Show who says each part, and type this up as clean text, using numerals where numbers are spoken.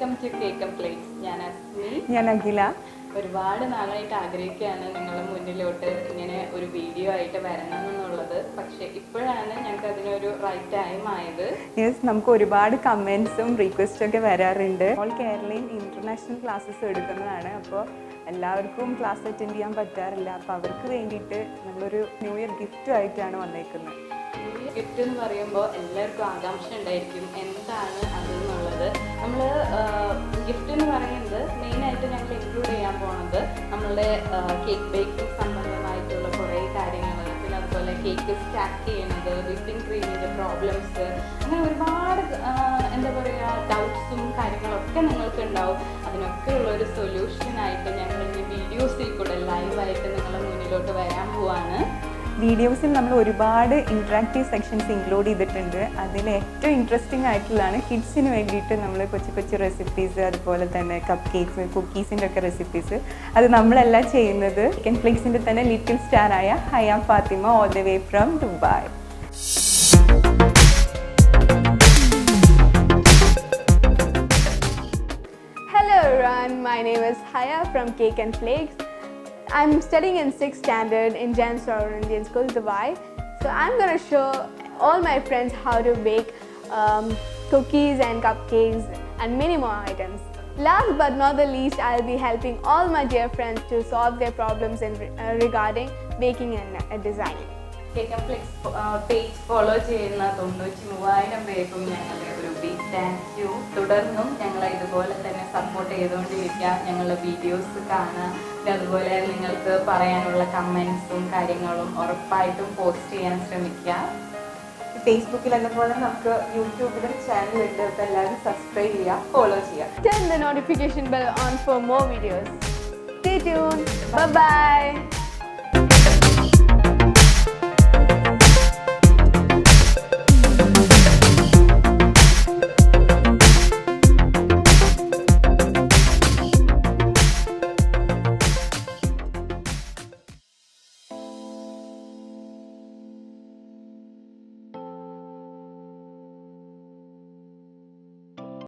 Speaker 1: Welcome to cake plates. ഞാൻ അസ്മി,
Speaker 2: ഞാൻ അഖില.
Speaker 1: ഒരുപാട് നാളായിട്ട് ആഗ്രഹിക്കുകയാണ് നിങ്ങളുടെ മുന്നിലോട്ട് ഇങ്ങനെ ഒരു വീഡിയോ ആയിട്ട് വരണം എന്നുള്ളത്. പക്ഷേ ഇപ്പോഴാണ് ഞങ്ങൾക്ക് അതിനൊരു റൈറ്റ് ടൈം ആയത്.
Speaker 2: നമുക്ക് ഒരുപാട് കമൻസും റിക്വസ്റ്റും ഒക്കെ വരാറുണ്ട്. ഓൾ കേരളയിൽ ഇൻ്റർനാഷണൽ ക്ലാസ്സസ് എടുക്കുന്നതാണ്. അപ്പോൾ എല്ലാവർക്കും ക്ലാസ് അറ്റൻഡ് ചെയ്യാൻ പറ്റാറില്ല. അപ്പോൾ അവർക്ക് വേണ്ടിയിട്ട് നമ്മളൊരു ന്യൂ ഇയർ ഗിഫ്റ്റുമായിട്ടാണ് വന്നേക്കുന്നത്.
Speaker 1: ഗിഫ്റ്റ് എന്ന് പറയുമ്പോൾ എല്ലാവർക്കും ആകാംക്ഷ ഉണ്ടായിരിക്കും എന്താണ് അതെന്നുള്ളത്. നമ്മൾ ഗിഫ്റ്റ് എന്ന് പറയുന്നത് മെയിനായിട്ട് ഞങ്ങൾ ഇൻക്ലൂഡ് ചെയ്യാൻ പോകുന്നത് നമ്മളുടെ കേക്ക് ബേക്കിംഗ് സംബന്ധമായിട്ടുള്ള കുറേ കാര്യങ്ങൾ, പിന്നെ അതുപോലെ കേക്ക് സ്റ്റാക്ക് ചെയ്യുന്നത്, വിപ്പിംഗ് ക്രീമിൻ്റെ പ്രോബ്ലംസ്, അങ്ങനെ ഒരുപാട് എന്താ പറയുക ഡൗട്ട്സും കാര്യങ്ങളൊക്കെ നിങ്ങൾക്ക് ഉണ്ടാവും. അതിനൊക്കെ ഉള്ളൊരു സൊല്യൂഷനായിട്ട് ഞങ്ങൾ ഈ വീഡിയോസിൽ കൂടെ ലൈവായിട്ട് നിങ്ങളുടെ മുന്നിലോട്ട് വരാൻ പോവാണ്.
Speaker 2: വീഡിയോസിൽ നമ്മൾ ഒരുപാട് ഇൻട്രാക്റ്റീവ് സെക്ഷൻസ് ഇൻക്ലൂഡ് ചെയ്തിട്ടുണ്ട്. അതിൽ ഏറ്റവും ഇൻട്രസ്റ്റിംഗ് ആയിട്ടുള്ളതാണ് കിഡ്സിന് വേണ്ടിയിട്ട് നമ്മൾ കൊച്ചു കൊച്ചു റെസിപ്പീസ്, അതുപോലെ തന്നെ കപ്പ് കേക്ക്സ്, കുക്കീസിൻ്റെ ഒക്കെ റെസിപ്പീസ്. അത് നമ്മളെല്ലാം ചെയ്യുന്നത് ചിക്കൻ ഫ്ലേക്സിൻ്റെ തന്നെ ലിറ്റിൽ സ്റ്റാറായ Haya Fathima, all the way from Dubai.
Speaker 3: Hello everyone, my name is Haya from Cake and Flakes. I'm studying in 6th standard in Jan Saur Indian School, Dubai. So I'm going to show all my friends how to bake cookies and cupcakes and many more items. Last but not the least, I'll be helping all my dear friends to solve their problems regarding baking and designing.
Speaker 1: Cake flex page follow ചെയ്യുന്ന 93,000 പേർക്കും ഞങ്ങളുടെ ഒരു big thank you. തുടർന്നും ഞങ്ങളെ ഇതുപോലെ തന്നെ support ചെയ്തുകൊണ്ടിരിക്കുക. ഞങ്ങളുടെ വീഡിയോസ് കാണുക. അതുപോലെ നിങ്ങൾക്ക് പറയാനുള്ള കമൻസും കാര്യങ്ങളും ഉറപ്പായിട്ടും പോസ്റ്റ് ചെയ്യാൻ ശ്രമിക്കുക.
Speaker 2: ഫേസ്ബുക്കിൽ അതുപോലെ നമുക്ക് യൂട്യൂബിലും ചാനലുണ്ട്. അപ്പോൾ എല്ലാവരും സബ്സ്ക്രൈബ് ചെയ്യുക, ഫോളോ ചെയ്യുക.
Speaker 3: Turn the notification bell on for more videos. Stay tuned. Bye-bye.